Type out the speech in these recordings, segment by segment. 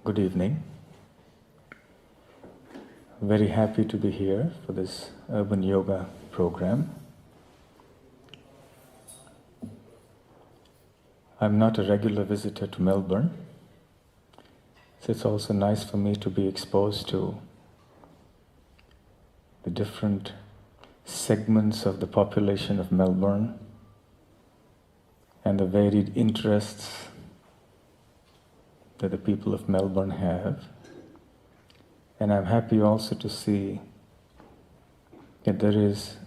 Good evening. Very happy to be here for this urban yoga program. I'm not a regular visitor to Melbourne, so it's also nice for me to be exposed to the different segments of the population of Melbourne and the varied interests that the people of Melbourne have. And I'm happy also to see that there is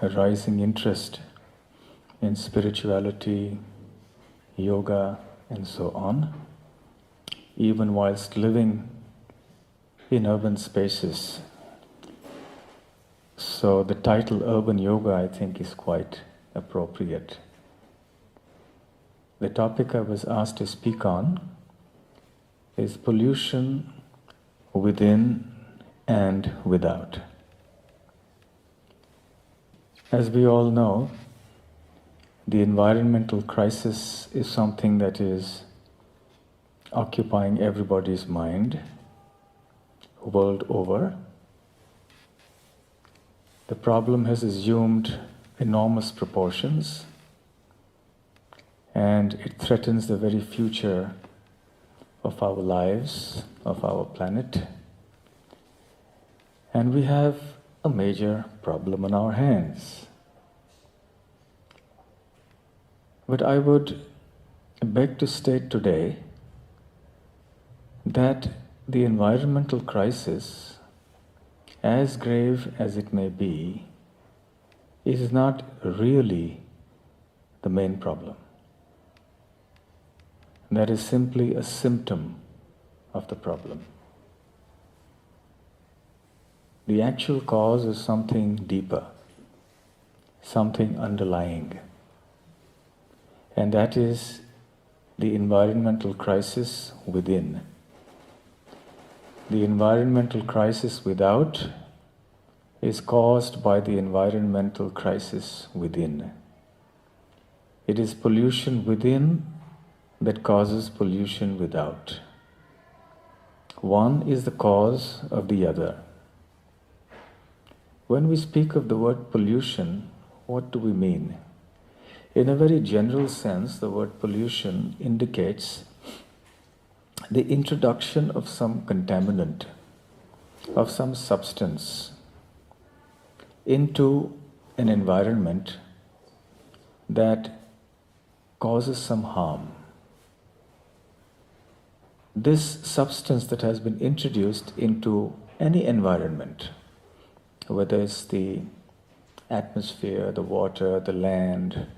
a rising interest in spirituality, yoga, and so on, even whilst living in urban spaces. So the title Urban Yoga, I think, is quite appropriate. The topic I was asked to speak on is pollution within and without. As we all know, the environmental crisis is something that is occupying everybody's mind world over. The problem has assumed enormous proportions, and it threatens the very future of our lives, of our planet. And we have a major problem on our hands. But I would beg to state today that the environmental crisis, as grave as it may be, is not really the main problem. That is simply a symptom of the problem. The actual cause is something deeper, something underlying, and that is the environmental crisis within. The environmental crisis without is caused by the environmental crisis within. It is pollution within that causes pollution without. One is the cause of the other. When we speak of the word pollution, what do we mean? In a very general sense, the word pollution indicates the introduction of some contaminant, of some substance into an environment that causes some harm. This substance that has been introduced into any environment, whether it's the atmosphere, the water, the land,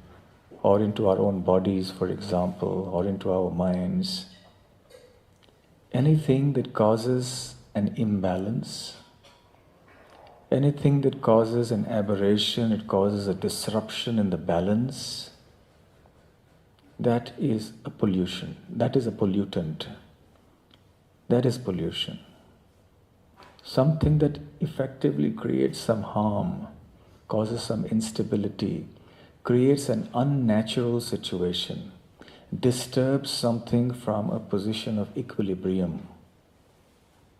or into our own bodies, for example, or into our minds, anything that causes an imbalance, anything that causes an aberration, it causes a disruption in the balance, that is a pollution, that is a pollutant. That is pollution. Something that effectively creates some harm, causes some instability, creates an unnatural situation, disturbs something from a position of equilibrium.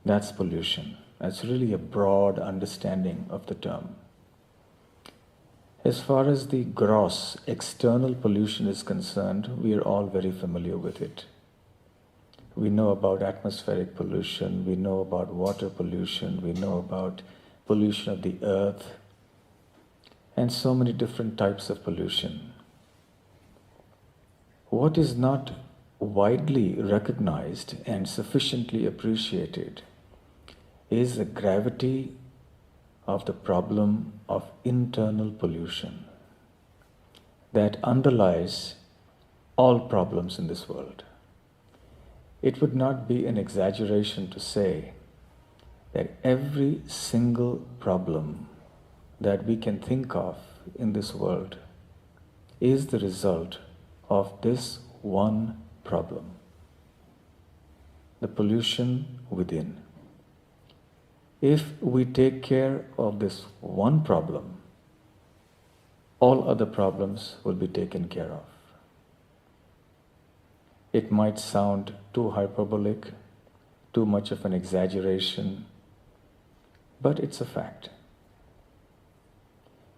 That's pollution. That's really a broad understanding of the term. As far as the gross, external pollution is concerned, we are all very familiar with it. We know about atmospheric pollution, we know about water pollution, we know about pollution of the earth, and so many different types of pollution. What is not widely recognized and sufficiently appreciated is the gravity of the problem of internal pollution that underlies all problems in this world. It would not be an exaggeration to say that every single problem that we can think of in this world is the result of this one problem, the pollution within. If we take care of this one problem, all other problems will be taken care of. It might sound too hyperbolic, too much of an exaggeration, but it's a fact.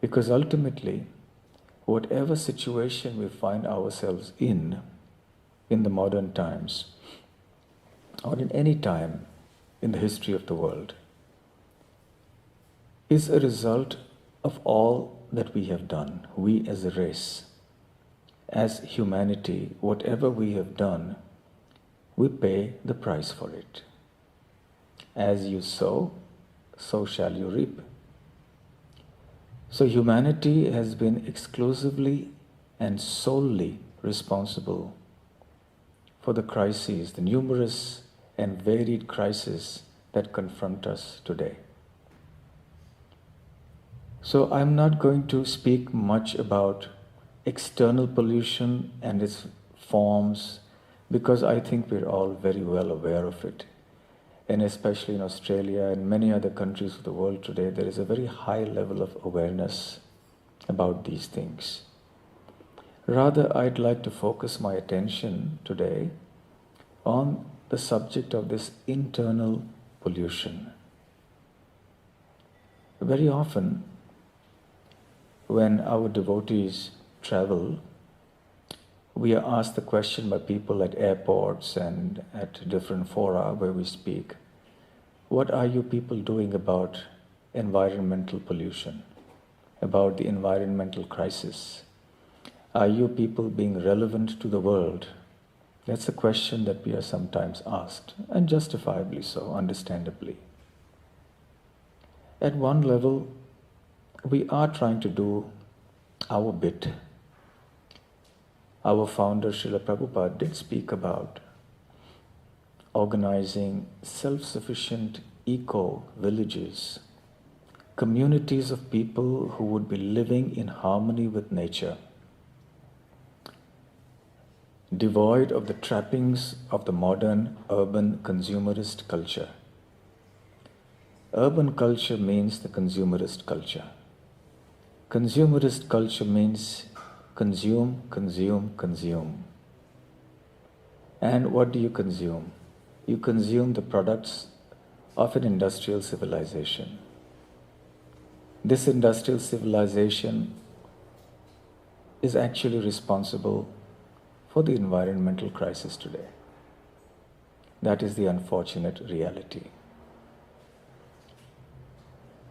Because ultimately, whatever situation we find ourselves in the modern times, or in any time in the history of the world, is a result of all that we have done, we as a race. As humanity, whatever we have done, we pay the price for it. As you sow, so shall you reap. So humanity has been exclusively and solely responsible for the crises, the numerous and varied crises that confront us today. So I'm not going to speak much about external pollution and its forms, because I think we're all very well aware of it. And especially in Australia and many other countries of the world today, there is a very high level of awareness about these things. Rather, I'd like to focus my attention today on the subject of this internal pollution. Very often, when our devotees travel, we are asked the question by people at airports and at different fora where we speak, what are you people doing about environmental pollution, about the environmental crisis? Are you people being relevant to the world? That's a question that we are sometimes asked, and justifiably so, understandably. At one level, we are trying to do our bit. Our founder, Srila Prabhupada, did speak about organizing self-sufficient eco-villages, communities of people who would be living in harmony with nature, devoid of the trappings of the modern urban consumerist culture. Urban culture means the consumerist culture. Consumerist culture means consume, consume, consume. And what do you consume? You consume the products of an industrial civilization. This industrial civilization is actually responsible for the environmental crisis today. That is the unfortunate reality.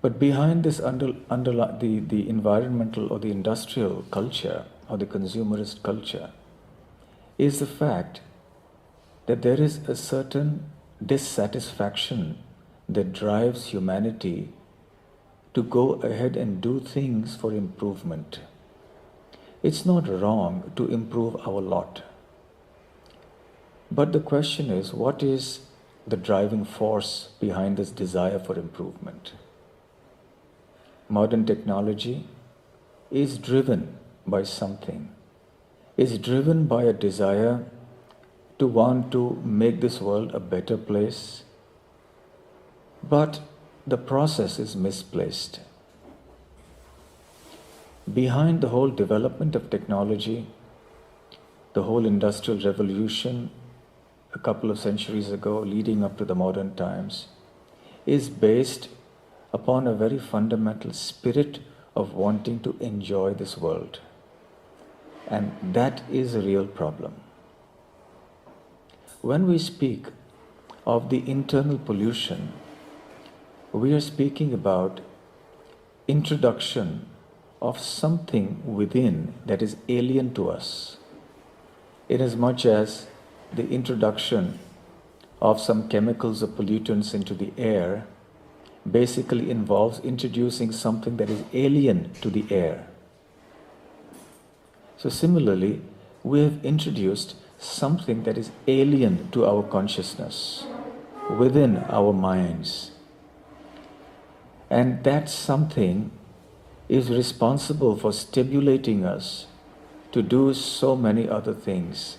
But behind this the environmental or the industrial culture or the consumerist culture is the fact that there is a certain dissatisfaction that drives humanity to go ahead and do things for improvement. It's not wrong to improve our lot. But the question is, what is the driving force behind this desire for improvement? Modern technology is driven by something, is driven by a desire to want to make this world a better place, but the process is misplaced. Behind the whole development of technology, the whole industrial revolution a couple of centuries ago, leading up to the modern times, is based upon a very fundamental spirit of wanting to enjoy this world. And that is a real problem. When we speak of the internal pollution, we are speaking about introduction of something within that is alien to us, inasmuch as the introduction of some chemicals or pollutants into the air basically involves introducing something that is alien to the air. So similarly, we have introduced something that is alien to our consciousness, within our minds. And that something is responsible for stimulating us to do so many other things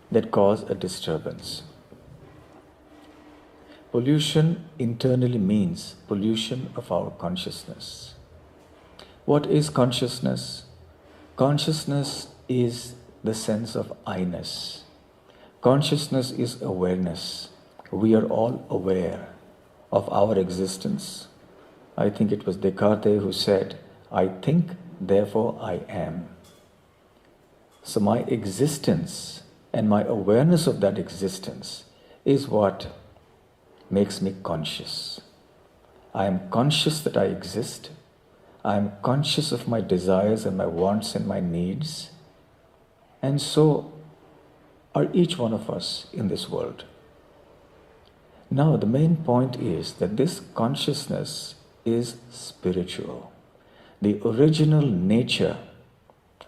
that cause a disturbance. Pollution internally means pollution of our consciousness. What is consciousness? Consciousness is the sense of I-ness. Consciousness is awareness. we are all aware of our existence. I think it was Descartes who said, I think, therefore I am. So my existence and my awareness of that existence is what makes me conscious. I am conscious that I exist. I am conscious of my desires and my wants and my needs. And so are each one of us in this world. Now, the main point is that this consciousness is spiritual. The original nature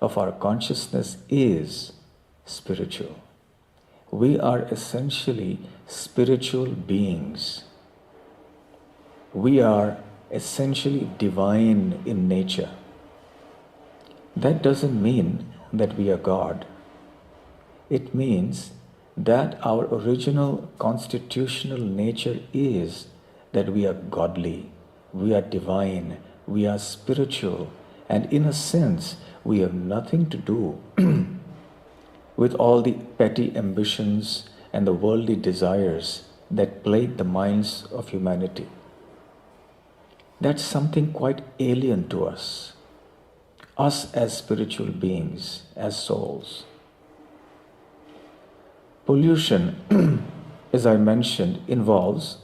of our consciousness is spiritual. We are essentially spiritual beings. We are essentially divine in nature. That doesn't mean that we are God. It means that our original constitutional nature is that we are godly, we are divine, we are spiritual, and in a sense, we have nothing to do with all the petty ambitions and the worldly desires that plague the minds of humanity. That's something quite alien to us as spiritual beings, as souls. Pollution, as I mentioned, involves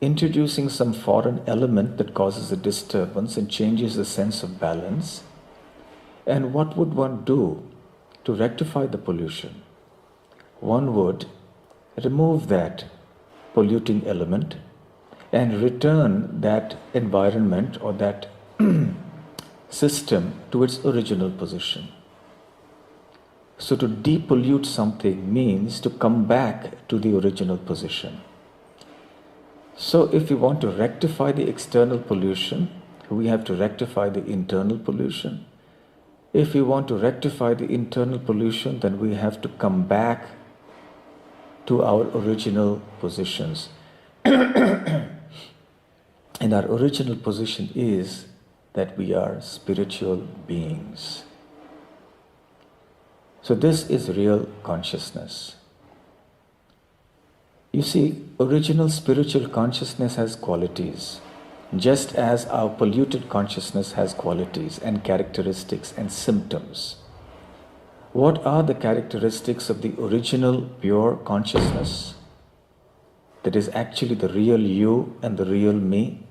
introducing some foreign element that causes a disturbance and changes the sense of balance. And what would one do to rectify the pollution? One would remove that polluting element and return that environment or that system to its original position. So to depollute something means to come back to the original position. So if we want to rectify the external pollution, we have to rectify the internal pollution. If we want to rectify the internal pollution, then we have to come back to our original positions. And our original position is that we are spiritual beings. So this is real consciousness. You see, original spiritual consciousness has qualities, just as our polluted consciousness has qualities and characteristics and symptoms. What are the characteristics of the original pure consciousness that is actually the real you and the real me?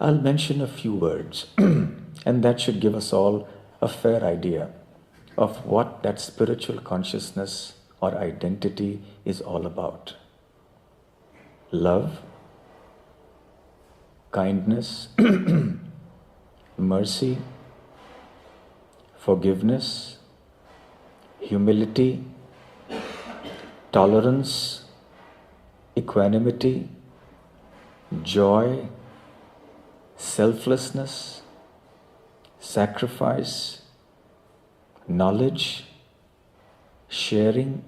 I'll mention a few words, and that should give us all a fair idea of what that spiritual consciousness or identity is all about. Love, kindness, mercy, forgiveness, humility, tolerance, equanimity, joy, selflessness, sacrifice, knowledge, sharing,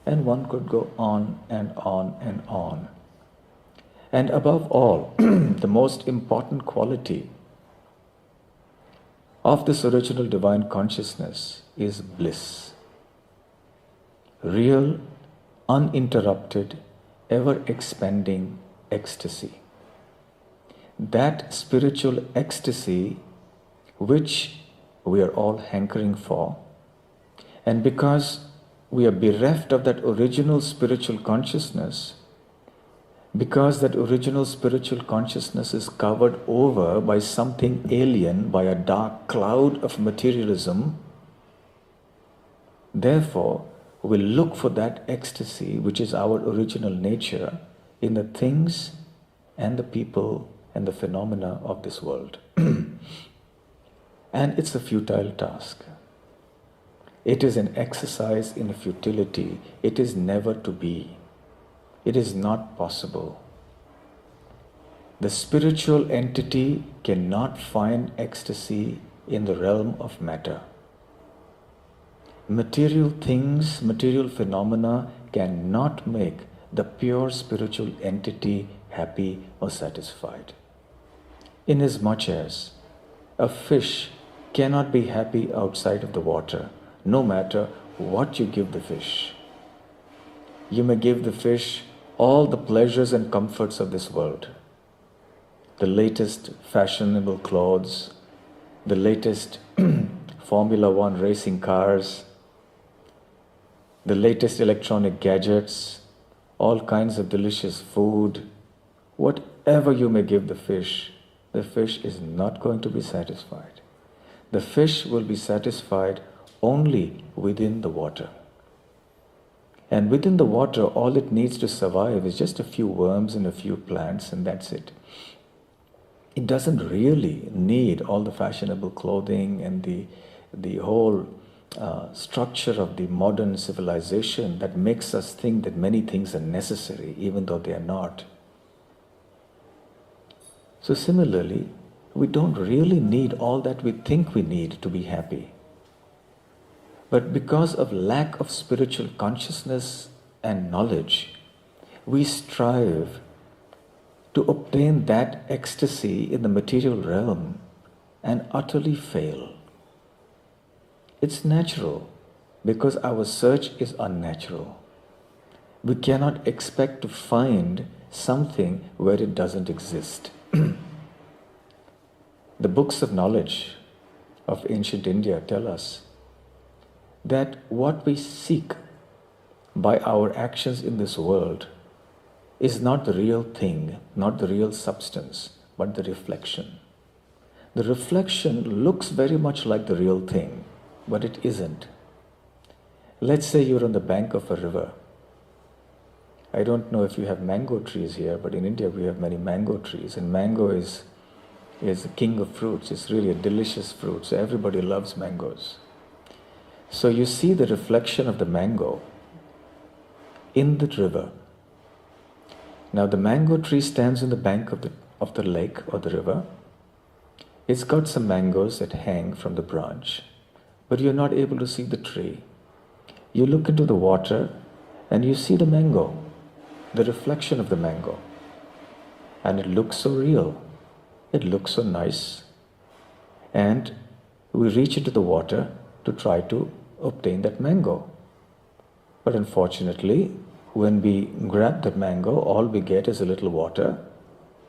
and one could go on and on and on. And above all, the most important quality of this original divine consciousness is bliss. Real, uninterrupted, ever-expanding ecstasy. That spiritual ecstasy which we are all hankering for, and because we are bereft of that original spiritual consciousness, because that original spiritual consciousness is covered over by something alien, by a dark cloud of materialism, therefore we look for that ecstasy which is our original nature in the things and the people and the phenomena of this world. And it's a futile task. It is an exercise in futility. It is never to be. It is not possible. The spiritual entity cannot find ecstasy in the realm of matter. Material things, material phenomena cannot make the pure spiritual entity happy or satisfied. Inasmuch as a fish cannot be happy outside of the water, no matter what you give the fish. You may give the fish all the pleasures and comforts of this world. The latest fashionable clothes, the latest Formula One racing cars, the latest electronic gadgets, all kinds of delicious food. Whatever you may give the fish is not going to be satisfied. The fish will be satisfied only within the water. And within the water, all it needs to survive is just a few worms and a few plants, and that's it. It doesn't really need all the fashionable clothing and the whole structure of the modern civilization that makes us think that many things are necessary, even though they are not. So similarly, we don't really need all that we think we need to be happy. But because of lack of spiritual consciousness and knowledge, we strive to obtain that ecstasy in the material realm and utterly fail. It's natural because our search is unnatural. We cannot expect to find something where it doesn't exist. The books of knowledge of ancient India tell us that what we seek by our actions in this world is not the real thing, not the real substance, but the reflection. The reflection looks very much like the real thing, but it isn't. Let's say you're on the bank of a river. I don't know if you have mango trees here, but in India we have many mango trees, and mango is the king of fruits. It's really a delicious fruit, so everybody loves mangoes. So you see the reflection of the mango in the river. Now the mango tree stands on the bank of the lake or the river. It's got some mangoes that hang from the branch, but you're not able to see the tree. You look into the water and you see the mango, the reflection of the mango. And it looks so real. It looks so nice. And we reach into the water to try to obtain that mango. But unfortunately, when we grab that mango, all we get is a little water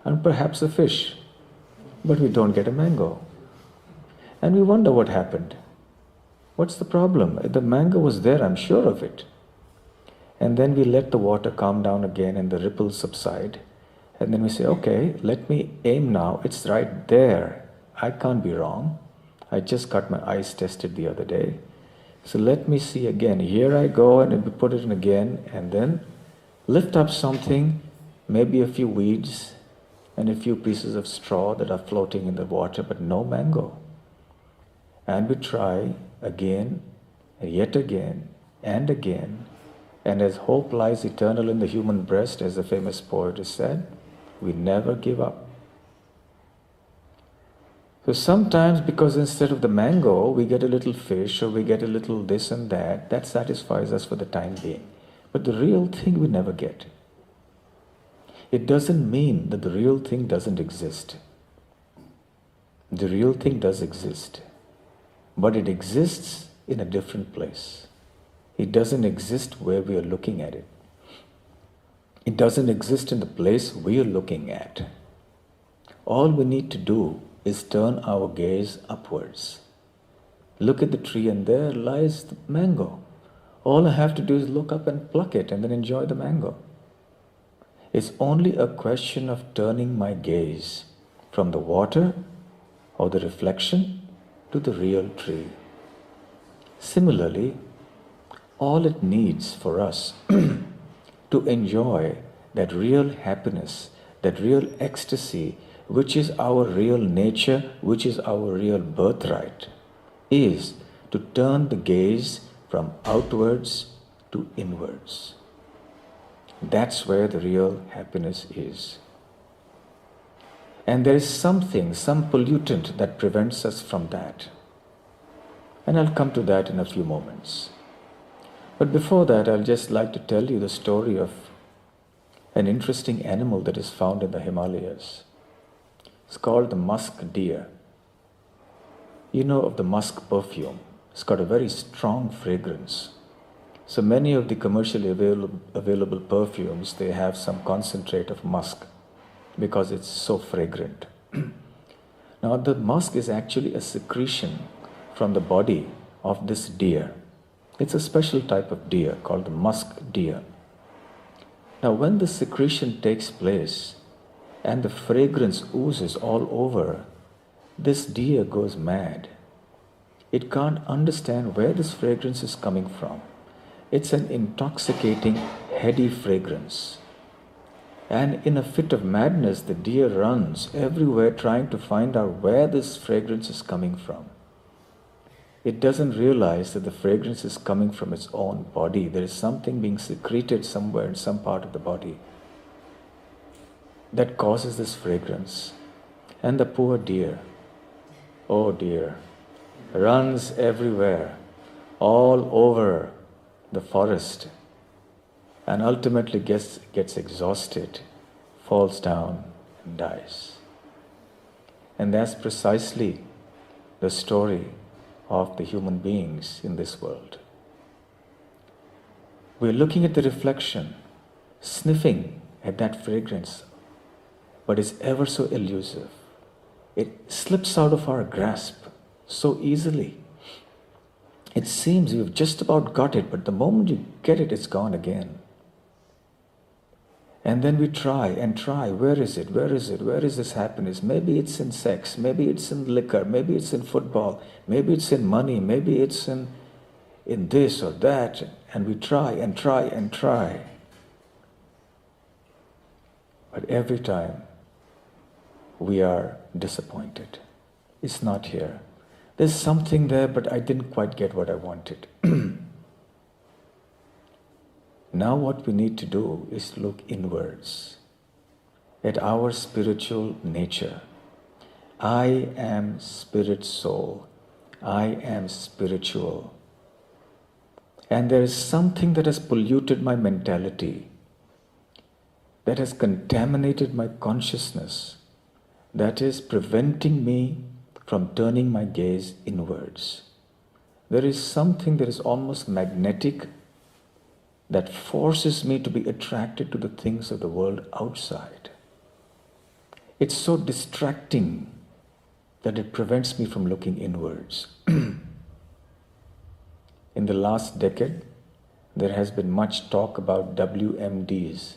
and perhaps a fish. But we don't get a mango. And we wonder what happened. What's the problem? The mango was there, I'm sure of it. And then we let the water calm down again and the ripples subside. And then we say, okay, let me aim now. It's right there. I can't be wrong. I just got my eyes tested the other day. So let me see again. Here I go, and we put it in again, and then lift up something, maybe a few weeds and a few pieces of straw that are floating in the water, but no mango. And we try again, and yet again, and again. And as hope lies eternal in the human breast, as the famous poet has said, we never give up. So sometimes, because instead of the mango, we get a little fish or we get a little this and that satisfies us for the time being. But the real thing we never get. It doesn't mean that the real thing doesn't exist. The real thing does exist. But it exists in a different place. It doesn't exist where we are looking at it. It doesn't exist in the place we are looking at. All we need to do is turn our gaze upwards. Look at the tree and there lies the mango. All I have to do is look up and pluck it and then enjoy the mango. It's only a question of turning my gaze from the water or the reflection to the real tree. Similarly, all it needs for us to enjoy that real happiness, that real ecstasy, which is our real nature, which is our real birthright, is to turn the gaze from outwards to inwards. That's where the real happiness is. And there is something, some pollutant that prevents us from that. And I'll come to that in a few moments. But before that, I'll just like to tell you the story of an interesting animal that is found in the Himalayas. It's called the musk deer. You know of the musk perfume. It's got a very strong fragrance. So many of the commercially available perfumes, they have some concentrate of musk because it's so fragrant. Now the musk is actually a secretion from the body of this deer. It's a special type of deer called the musk deer. Now when the secretion takes place and the fragrance oozes all over, this deer goes mad. It can't understand where this fragrance is coming from. It's an intoxicating, heady fragrance. And in a fit of madness, the deer runs everywhere trying to find out where this fragrance is coming from. It doesn't realize that the fragrance is coming from its own body. There is something being secreted somewhere in some part of the body that causes this fragrance. And the poor deer, oh dear, runs everywhere, all over the forest, and ultimately gets exhausted, falls down and dies. And that's precisely the story of the human beings in this world. We're looking at the reflection, sniffing at that fragrance, but it's ever so elusive. It slips out of our grasp so easily. It seems you've just about got it, but the moment you get it, it's gone again. And then we try and try. Where is it? Where is it? Where is this happiness? Maybe it's in sex. Maybe it's in liquor. Maybe it's in football. Maybe it's in money. Maybe it's in this or that. And we try and try and try. But every time we are disappointed. It's not here. There's something there, but I didn't quite get what I wanted. Now what we need to do is look inwards at our spiritual nature. I am spirit soul. I am spiritual. And there is something that has polluted my mentality, that has contaminated my consciousness, that is preventing me from turning my gaze inwards. There is something that is almost magnetic that forces me to be attracted to the things of the world outside. It's so distracting that it prevents me from looking inwards. In the last decade, there has been much talk about WMDs.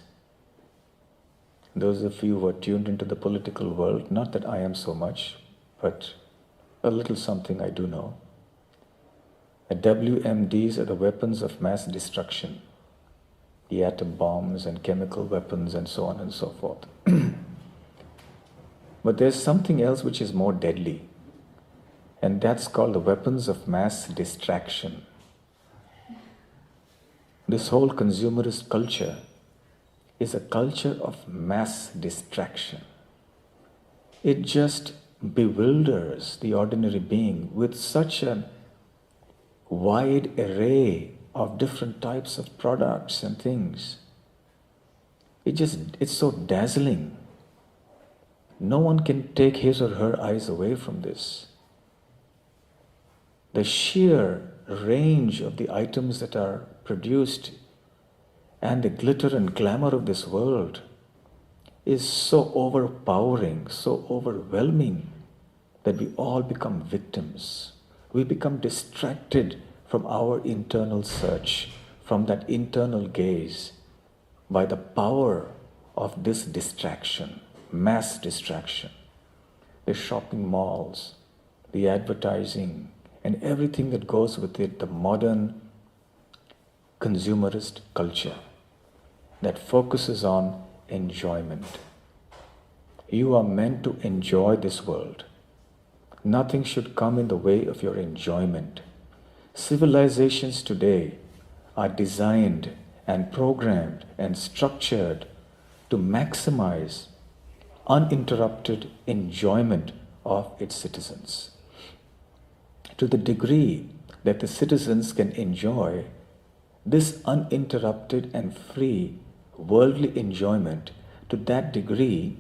Those of you who are tuned into the political world, not that I am so much, but a little something I do know. The WMDs are the weapons of mass destruction. The atom bombs and chemical weapons and so on and so forth. But there's something else which is more deadly, and that's called the weapons of mass distraction. This whole consumerist culture is a culture of mass distraction. It just bewilders the ordinary being with such a wide array of different types of products and things. It's so dazzling. No one can take his or her eyes away from this. The sheer range of the items that are produced and the glitter and glamour of this world is so overpowering, so overwhelming, that we all become victims. We become distracted from our internal search, from that internal gaze, by the power of this distraction, mass distraction. The shopping malls, the advertising, and everything that goes with it, the modern consumerist culture that focuses on enjoyment. You are meant to enjoy this world. Nothing should come in the way of your enjoyment. Civilizations today are designed and programmed and structured to maximize uninterrupted enjoyment of its citizens. To the degree that the citizens can enjoy this uninterrupted and free worldly enjoyment, to that degree,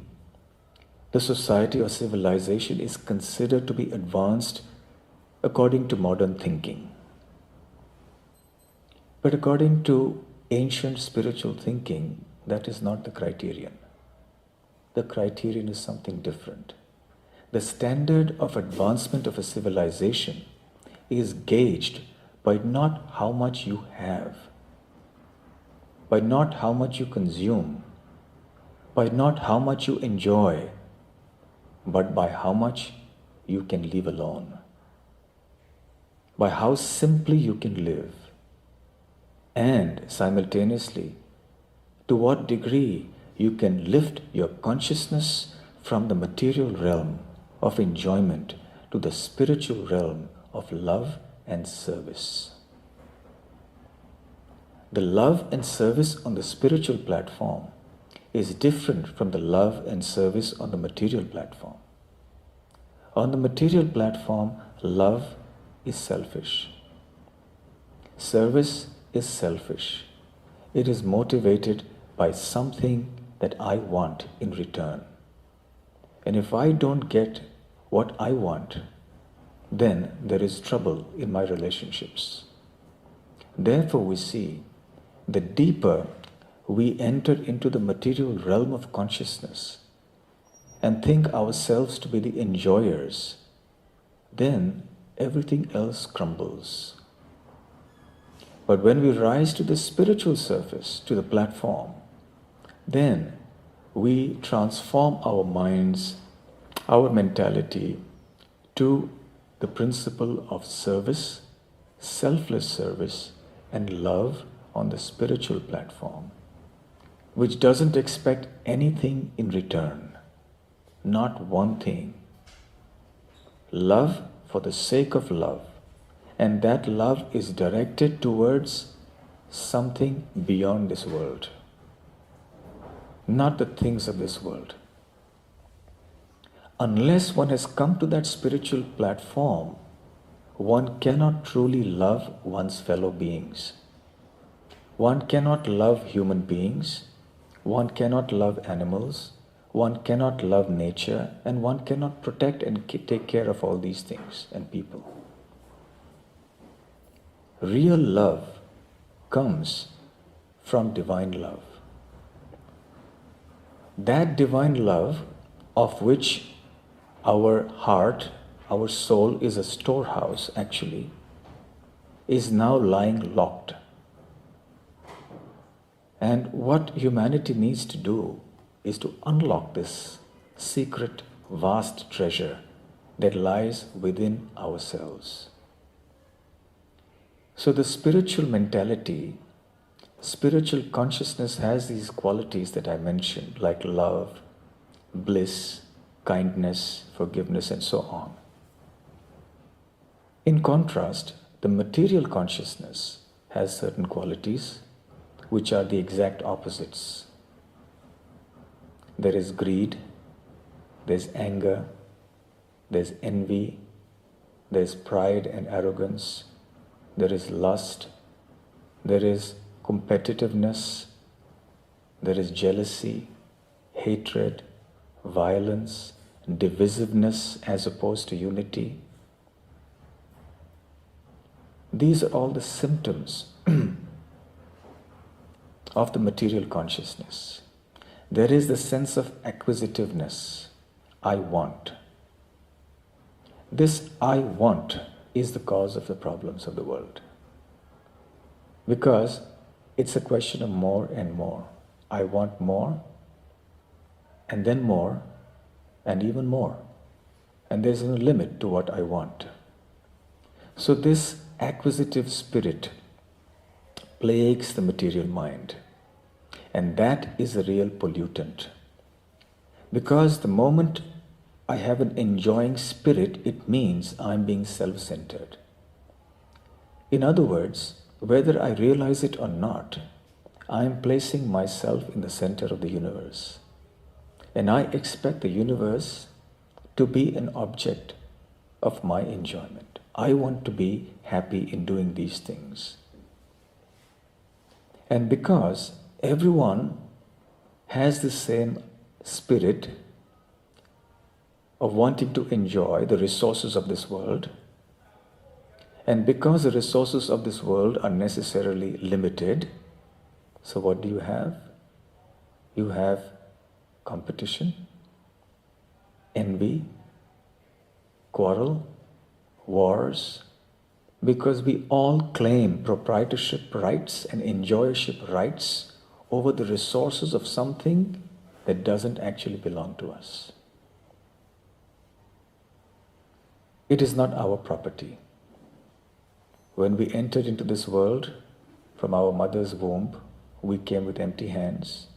the society or civilization is considered to be advanced according to modern thinking. But according to ancient spiritual thinking, that is not the criterion. The criterion is something different. The standard of advancement of a civilization is gauged by not how much you have, by not how much you consume, by not how much you enjoy, but by how much you can live alone, by how simply you can live, and simultaneously, to what degree you can lift your consciousness from the material realm of enjoyment to the spiritual realm of love and service. The love and service on the spiritual platform is different from the love and service on the material platform. On the material platform, love is selfish. Service is selfish. It is motivated by something that I want in return. And if I don't get what I want, then there is trouble in my relationships. Therefore, we see the deeper we enter into the material realm of consciousness and think ourselves to be the enjoyers, then everything else crumbles. But when we rise to the spiritual surface, to the platform, then we transform our minds, our mentality to the principle of service, selfless service, and love on the spiritual platform, which doesn't expect anything in return, not one thing. Love for the sake of love, and that love is directed towards something beyond this world, not the things of this world. Unless one has come to that spiritual platform, one cannot truly love one's fellow beings. One cannot love human beings, one cannot love animals, one cannot love nature, and one cannot protect and take care of all these things and people. Real love comes from divine love. That divine love, of which our heart, our soul is a storehouse actually, is now lying locked. And what humanity needs to do is to unlock this secret, vast treasure that lies within ourselves. So the spiritual mentality, spiritual consciousness has these qualities that I mentioned, like love, bliss, kindness, forgiveness, and so on. In contrast, the material consciousness has certain qualities which are the exact opposites. There is greed, there's anger, there's envy, there's pride and arrogance, there is lust, there is competitiveness, there is jealousy, hatred, violence, divisiveness as opposed to unity. These are all the symptoms of the material consciousness. There is the sense of acquisitiveness. I want. This I want is the cause of the problems of the world. Because it's a question of more and more. I want more, and then more, and even more. And there's no limit to what I want. So this acquisitive spirit plagues the material mind. And that is a real pollutant. Because the moment I have an enjoying spirit, it means I'm being self-centered. In other words, whether I realize it or not, I am placing myself in the center of the universe. And I expect the universe to be an object of my enjoyment. I want to be happy in doing these things. And because everyone has the same spirit of wanting to enjoy the resources of this world, And because the resources of this world are necessarily limited, so what do you have? You have competition, envy, quarrel, wars, because we all claim proprietorship rights and enjoyership rights over the resources of something that doesn't actually belong to us. It is not our property. When we entered into this world from our mother's womb, we came with empty hands.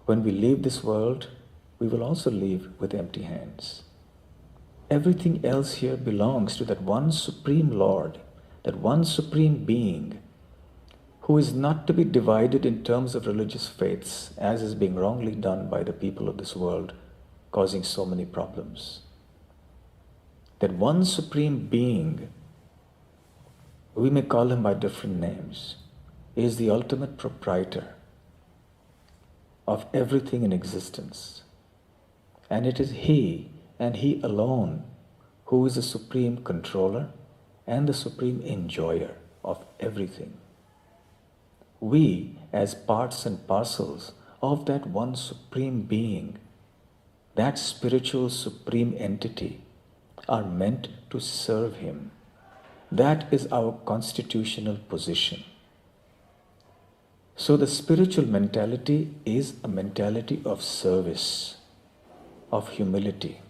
When we leave this world, we will also leave with empty hands. Everything else here belongs to that one Supreme Lord, that one Supreme Being, who is not to be divided in terms of religious faiths, as is being wrongly done by the people of this world, causing so many problems. That one Supreme Being, we may call him by different names, is the ultimate proprietor of everything in existence. And it is He and He alone who is the supreme controller and the supreme enjoyer of everything. We, as parts and parcels of that one Supreme Being, that spiritual supreme entity, are meant to serve Him. That is our constitutional position. So the spiritual mentality is a mentality of service, of humility.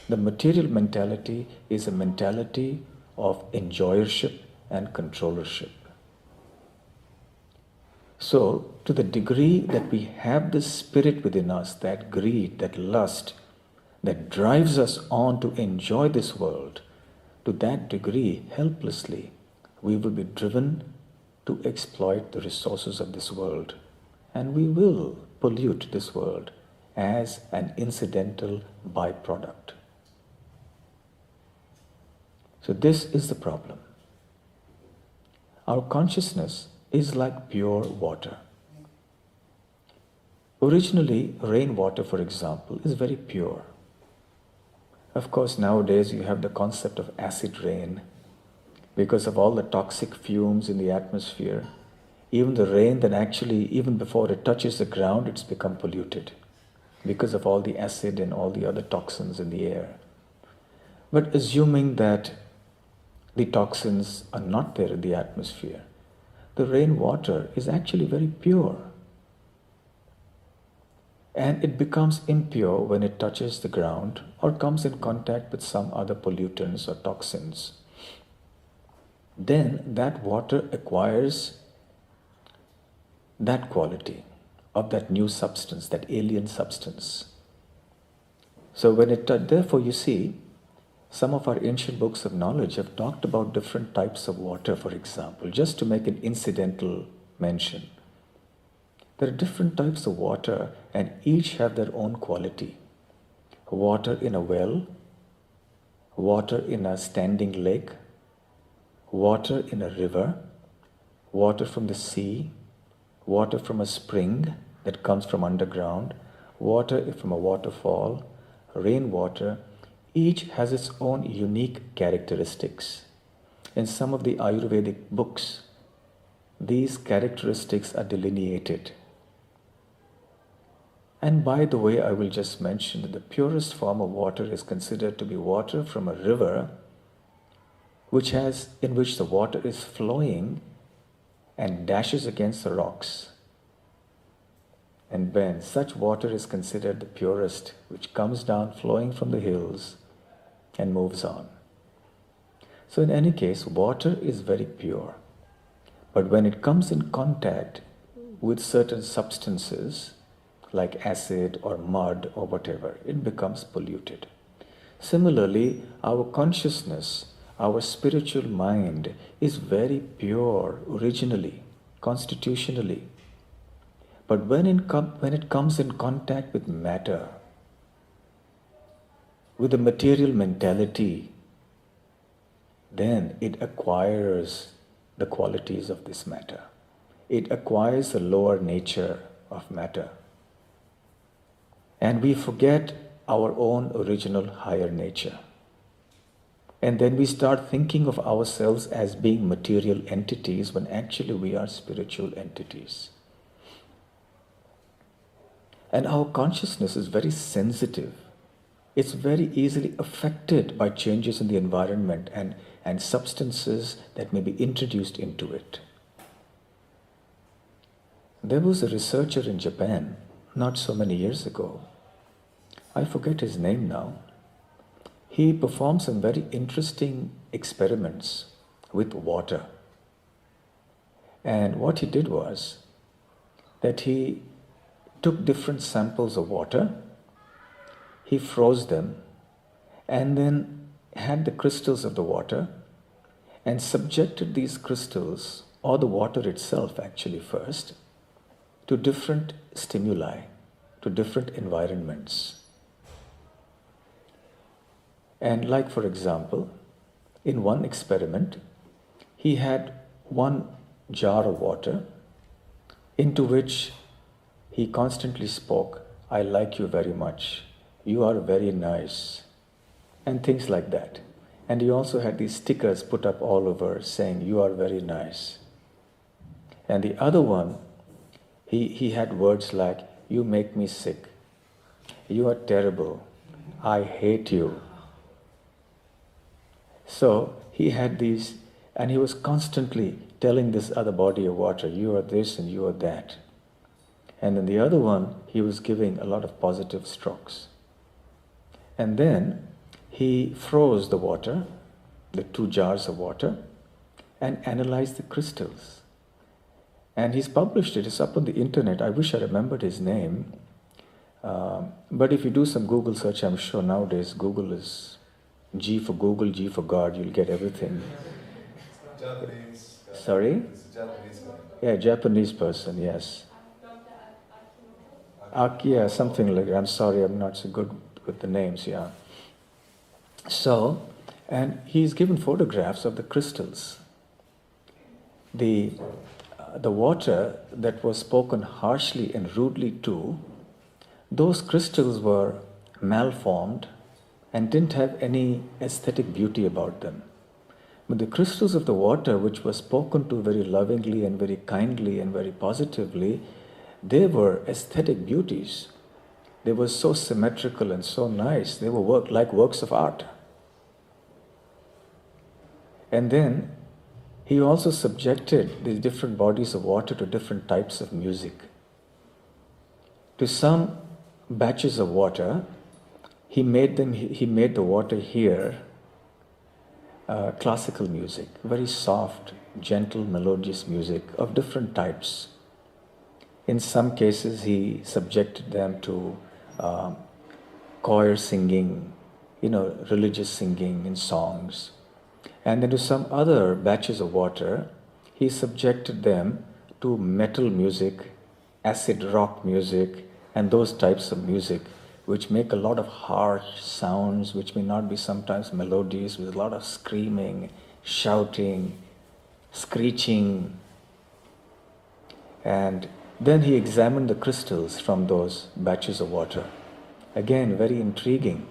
The material mentality is a mentality of enjoyership and controllership. So, to the degree that we have this spirit within us, that greed, that lust, that drives us on to enjoy this world, to that degree, helplessly, we will be driven to exploit the resources of this world, and we will pollute this world as an incidental byproduct. So this is the problem. Our consciousness is like pure water. Originally, rainwater, for example, is very pure. Of course, nowadays you have the concept of acid rain. Because of all the toxic fumes in the atmosphere, even the rain that actually, even before it touches the ground, it's become polluted because of all the acid and all the other toxins in the air. But assuming that the toxins are not there in the atmosphere, the rainwater is actually very pure. And it becomes impure when it touches the ground or comes in contact with some other pollutants or toxins. Then that water acquires that quality of that new substance, that alien substance. So when therefore you see, some of our ancient books of knowledge have talked about different types of water, for example, just to make an incidental mention. There are different types of water and each have their own quality. Water in a well, water in a standing lake, water in a river, water from the sea, water from a spring that comes from underground, water from a waterfall, rainwater, each has its own unique characteristics. In some of the Ayurvedic books, these characteristics are delineated. And by the way, I will just mention that the purest form of water is considered to be water from a river in which the water is flowing and dashes against the rocks. And when such water is considered the purest, which comes down flowing from the hills and moves on. So in any case, water is very pure. But when it comes in contact with certain substances, like acid or mud or whatever, it becomes polluted. Similarly, our consciousness, our spiritual mind is very pure originally, constitutionally. But when it comes in contact with matter, with the material mentality, then it acquires the qualities of this matter. It acquires the lower nature of matter. And we forget our own original higher nature. And then we start thinking of ourselves as being material entities when actually we are spiritual entities. And our consciousness is very sensitive. It's very easily affected by changes in the environment and substances that may be introduced into it. There was a researcher in Japan not so many years ago. I forget his name now. He performed some very interesting experiments with water. And what he did was that he took different samples of water, he froze them, and then had the crystals of the water and subjected these crystals, or the water itself actually first, to different stimuli, to different environments. And like, for example, in one experiment, he had one jar of water into which he constantly spoke, "I like you very much, you are very nice," and things like that. And he also had these stickers put up all over saying, "You are very nice." And the other one, he had words like, "You make me sick, you are terrible, I hate you." So he had these, and he was constantly telling this other body of water, "You are this and you are that." And then the other one, he was giving a lot of positive strokes. And then he froze the water, the 2 jars of water, and analyzed the crystals. And he's published it, it's up on the internet. I wish I remembered his name. But if you do some Google search, I'm sure nowadays Google is G for Google, G for God, you'll get everything. Japanese. Sorry? It's a Japanese guy. Yeah, Japanese person, yes. Yeah, something like that. I'm sorry, I'm not so good with the names, yeah. So, and he's given photographs of the crystals. The water that was spoken harshly and rudely to, those crystals were malformed and didn't have any aesthetic beauty about them. But the crystals of the water, which were spoken to very lovingly and very kindly and very positively, they were aesthetic beauties. They were so symmetrical and so nice. They were like works of art. And then he also subjected these different bodies of water to different types of music. To some batches of water, he made the water hear classical music, very soft, gentle, melodious music of different types. In some cases, he subjected them to choir singing, religious singing in songs. And then to some other batches of water, he subjected them to metal music, acid rock music, and those types of music, which make a lot of harsh sounds, which may not be sometimes melodious, with a lot of screaming, shouting, screeching. And then he examined the crystals from those batches of water. Again, very intriguing.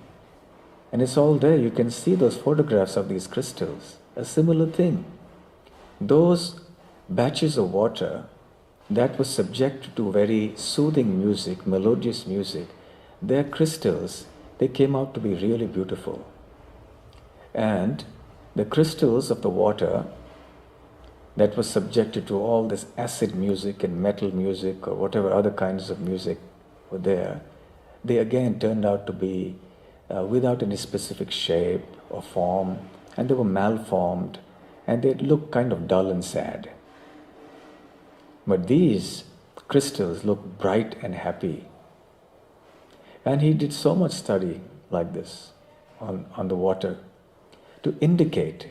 And it's all there. You can see those photographs of these crystals. A similar thing. Those batches of water that were subjected to very soothing music, melodious music, their crystals, they came out to be really beautiful. And the crystals of the water that was subjected to all this acid music and metal music or whatever other kinds of music were there, they again turned out to be without any specific shape or form, and they were malformed, and they looked kind of dull and sad. But these crystals looked bright and happy. And he did so much study like this on the water to indicate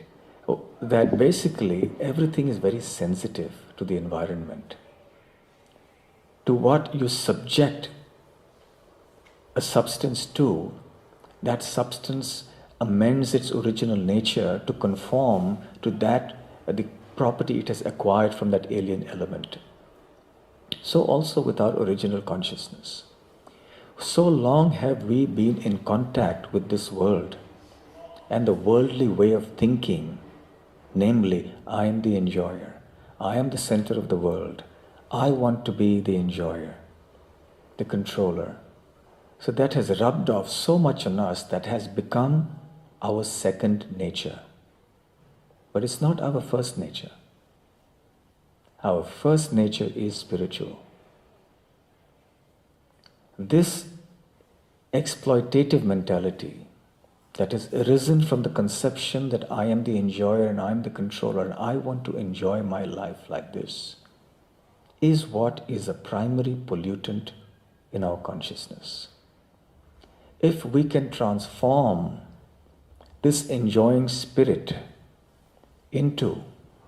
that basically everything is very sensitive to the environment. To what you subject a substance to, that substance amends its original nature to conform to that, the property it has acquired from that alien element. So also with our original consciousness. So long have we been in contact with this world, and the worldly way of thinking, namely, I am the enjoyer, I am the center of the world, I want to be the enjoyer, the controller. So that has rubbed off so much on us that has become our second nature. But it's not our first nature. Our first nature is spiritual. This exploitative mentality that has arisen from the conception that I am the enjoyer and I am the controller and I want to enjoy my life like this is what is a primary pollutant in our consciousness. If we can transform this enjoying spirit into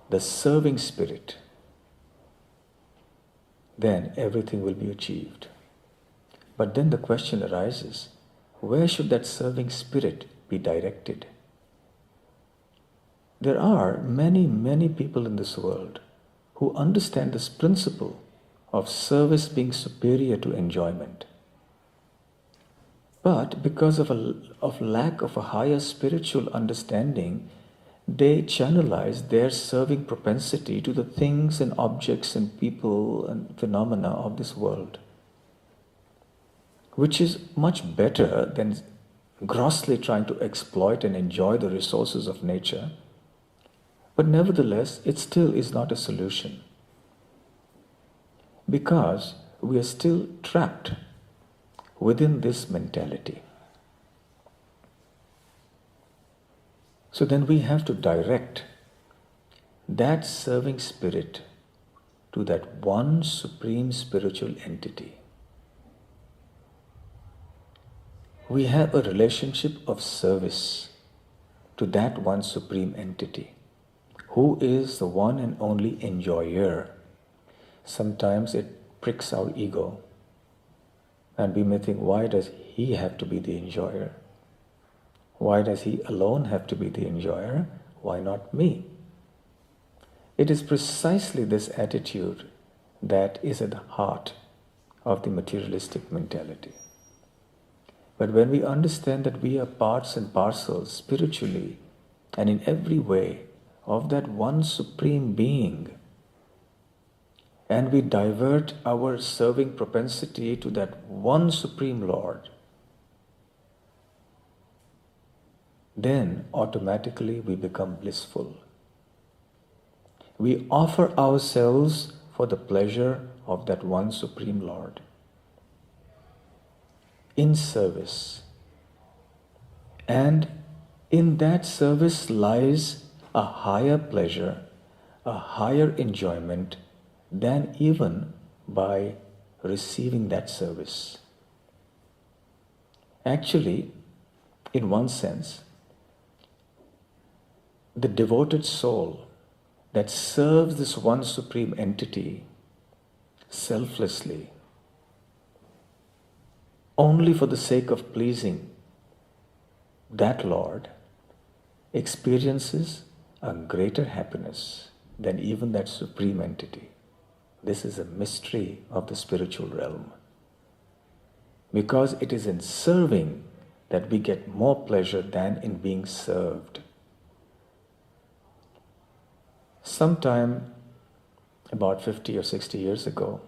the serving spirit, then everything will be achieved. But then the question arises, where should that serving spirit be directed? There are many, many people in this world who understand this principle of service being superior to enjoyment. But because of lack of a higher spiritual understanding, they channelize their serving propensity to the things and objects and people and phenomena of this world, which is much better than grossly trying to exploit and enjoy the resources of nature. But nevertheless, it still is not a solution, because we are still trapped within this mentality. So then we have to direct that serving spirit to that one supreme spiritual entity. We have a relationship of service to that one supreme entity, who is the one and only enjoyer. Sometimes it pricks our ego, and we may think, why does he have to be the enjoyer? Why does he alone have to be the enjoyer? Why not me? It is precisely this attitude that is at the heart of the materialistic mentality. But when we understand that we are parts and parcels spiritually and in every way of that one supreme being, and we divert our serving propensity to that one supreme Lord, then automatically we become blissful. We offer ourselves for the pleasure of that one supreme Lord in service. And in that service lies a higher pleasure, a higher enjoyment than even by receiving that service. Actually, in one sense, the devoted soul that serves this one supreme entity selflessly, only for the sake of pleasing that Lord, experiences a greater happiness than even that supreme entity. This is a mystery of the spiritual realm. Because it is in serving that we get more pleasure than in being served. Sometime about 50 or 60 years ago,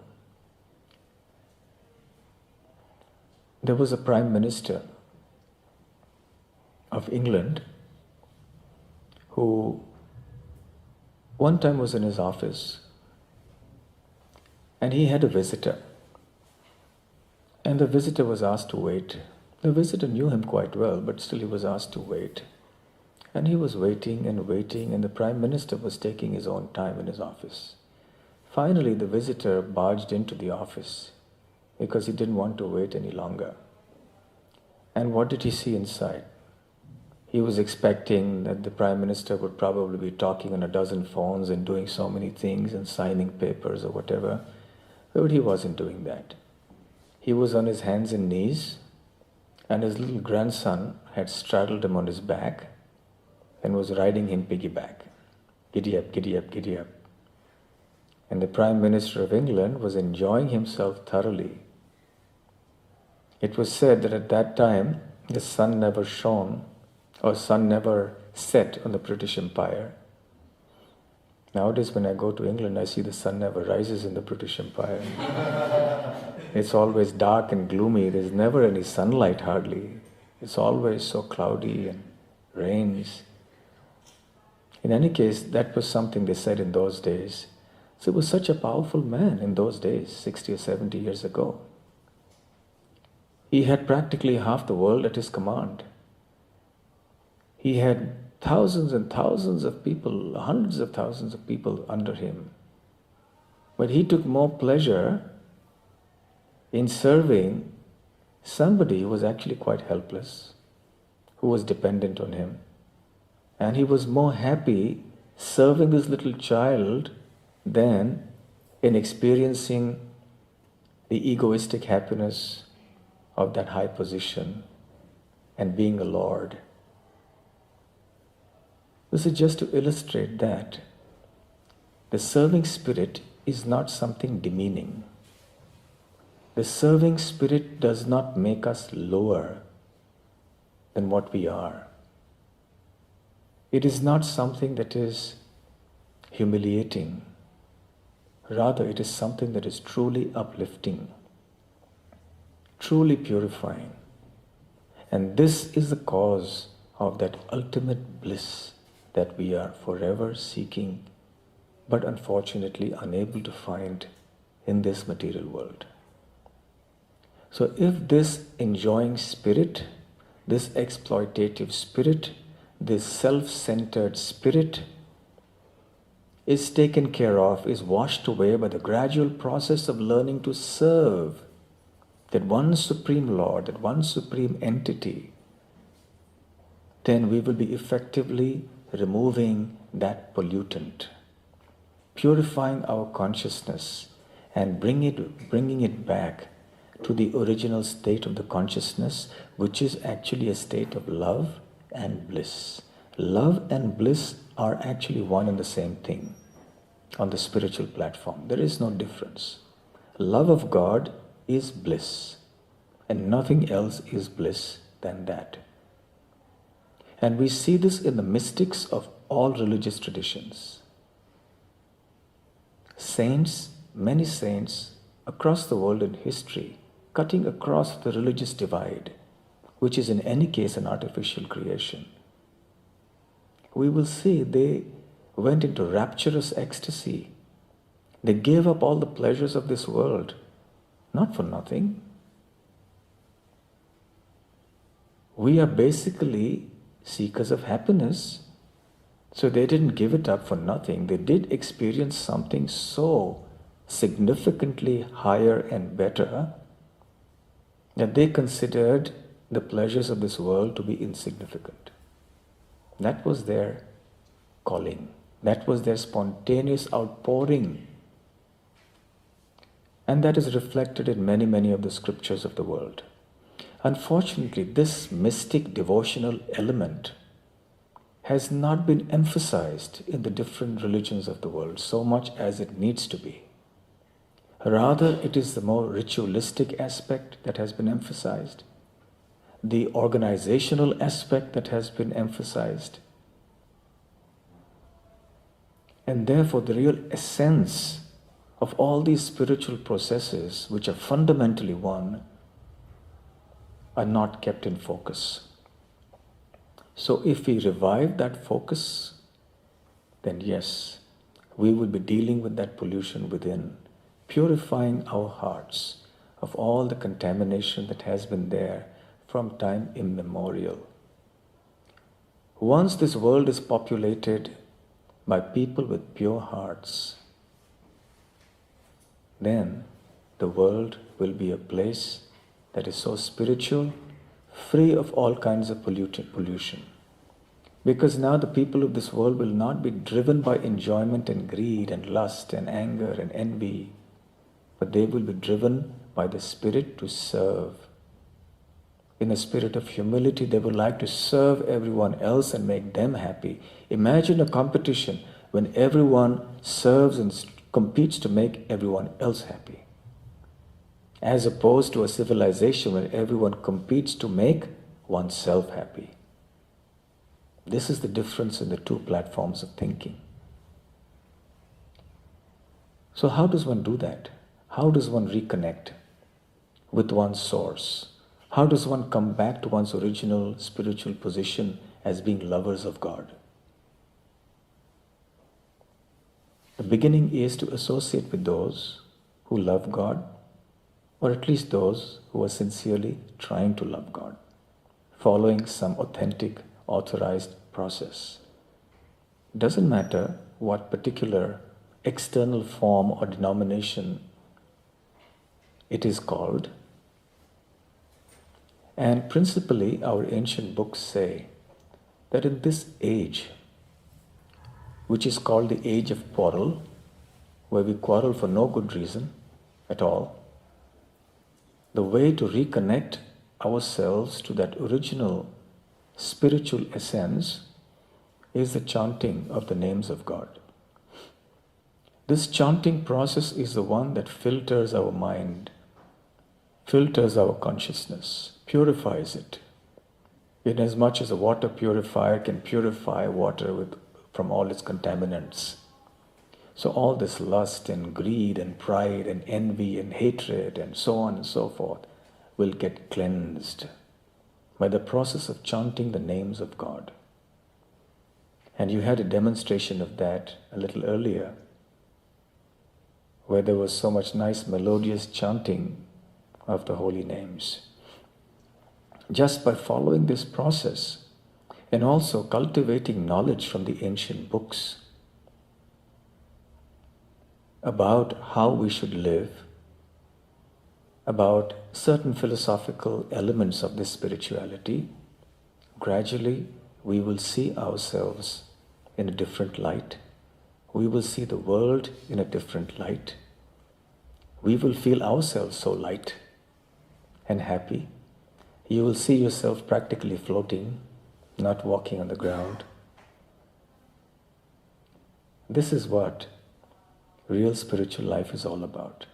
there was a Prime Minister of England who one time was in his office and he had a visitor. And the visitor was asked to wait. The visitor knew him quite well, but still he was asked to wait. And he was waiting, and the Prime Minister was taking his own time in his office. Finally, the visitor barged into the office because he didn't want to wait any longer. And what did he see inside? He was expecting that the Prime Minister would probably be talking on a dozen phones and doing so many things and signing papers or whatever. But he wasn't doing that. He was on his hands and knees, and his little grandson had straddled him on his back and was riding him piggyback. Giddy up, giddy up, giddy up. And the Prime Minister of England was enjoying himself thoroughly. It was said that at that time the sun never shone or sun never set on the British Empire. Nowadays when I go to England, I see the sun never rises in the British Empire. It's always dark and gloomy. There's never any sunlight hardly. It's always so cloudy and rains. In any case, that was something they said in those days. So he was such a powerful man in those days, 60 or 70 years ago. He had practically half the world at his command. He had thousands and thousands of people, hundreds of thousands of people under him. But he took more pleasure in serving somebody who was actually quite helpless, who was dependent on him. And he was more happy serving this little child than in experiencing the egoistic happiness of that high position and being a lord. This is just to illustrate that the serving spirit is not something demeaning. The serving spirit does not make us lower than what we are. It is not something that is humiliating. Rather, it is something that is truly uplifting, truly purifying. And this is the cause of that ultimate bliss that we are forever seeking, but unfortunately unable to find in this material world. So if this enjoying spirit, this exploitative spirit, this self-centered spirit is taken care of, is washed away by the gradual process of learning to serve that one Supreme Lord, that one Supreme Entity, then we will be effectively removing that pollutant, purifying our consciousness and bringing it back to the original state of the consciousness, which is actually a state of love and bliss. Love and bliss are actually one and the same thing on the spiritual platform. There is no difference. Love of God is bliss, and nothing else is bliss than that. And we see this in the mystics of all religious traditions. Saints, many saints across the world in history, cutting across the religious divide, which is in any case an artificial creation. We will see they went into rapturous ecstasy. They gave up all the pleasures of this world, not for nothing. We are basically seekers of happiness, so they didn't give it up for nothing. They did experience something so significantly higher and better that they considered the pleasures of this world to be insignificant. That was their calling. That was their spontaneous outpouring. And that is reflected in many, many of the scriptures of the world. Unfortunately, this mystic devotional element has not been emphasized in the different religions of the world so much as it needs to be. Rather, it is the more ritualistic aspect that has been emphasized, the organizational aspect that has been emphasized. And therefore, the real essence of all these spiritual processes, which are fundamentally one, are not kept in focus. So if we revive that focus, then yes, we will be dealing with that pollution within, purifying our hearts of all the contamination that has been there from time immemorial. Once this world is populated by people with pure hearts, then the world will be a place that is so spiritual, free of all kinds of pollution. Because now the people of this world will not be driven by enjoyment and greed and lust and anger and envy, but they will be driven by the spirit to serve. In a spirit of humility, they would like to serve everyone else and make them happy. Imagine a competition when everyone serves and competes to make everyone else happy, as opposed to a civilization where everyone competes to make oneself happy. This is the difference in the two platforms of thinking. So how does one do that? How does one reconnect with one's source? How does one come back to one's original spiritual position as being lovers of God? The beginning is to associate with those who love God, or at least those who are sincerely trying to love God, following some authentic, authorized process. It doesn't matter what particular external form or denomination it is called. And principally, our ancient books say that in this age, which is called the age of quarrel, where we quarrel for no good reason at all, the way to reconnect ourselves to that original spiritual essence is the chanting of the names of God. This chanting process is the one that filters our mind, filters our consciousness, purifies it. Inasmuch as a water purifier can purify water from all its contaminants. So all this lust and greed and pride and envy and hatred and so on and so forth will get cleansed by the process of chanting the names of God. And you had a demonstration of that a little earlier, where there was so much nice melodious chanting of the holy names. Just by following this process and also cultivating knowledge from the ancient books about how we should live, about certain philosophical elements of this spirituality, gradually we will see ourselves in a different light. We will see the world in a different light. We will feel ourselves so light and happy. You will see yourself practically floating, not walking on the ground. This is what real spiritual life is all about.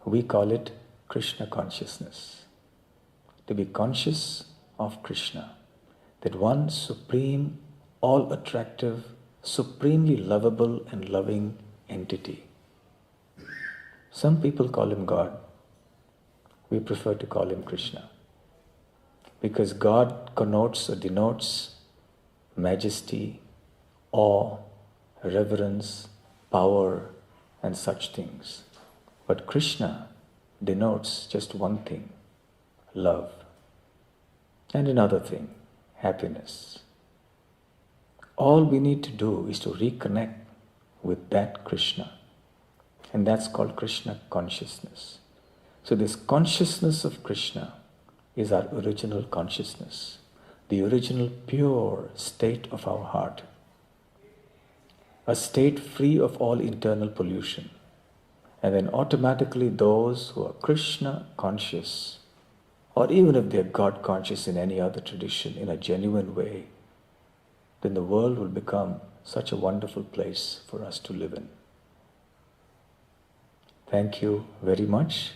We call it Krishna consciousness. To be conscious of Krishna, that one supreme, all-attractive, supremely lovable and loving entity. Some people call him God. We prefer to call him Krishna. Because God connotes or denotes majesty, awe, reverence, power, and such things. But Krishna denotes just one thing, love. And another thing, happiness. All we need to do is to reconnect with that Krishna. And that's called Krishna consciousness. So this consciousness of Krishna is our original consciousness, the original pure state of our heart, a state free of all internal pollution. And then automatically those who are Krishna conscious, or even if they are God conscious in any other tradition in a genuine way, then the world will become such a wonderful place for us to live in. Thank you very much.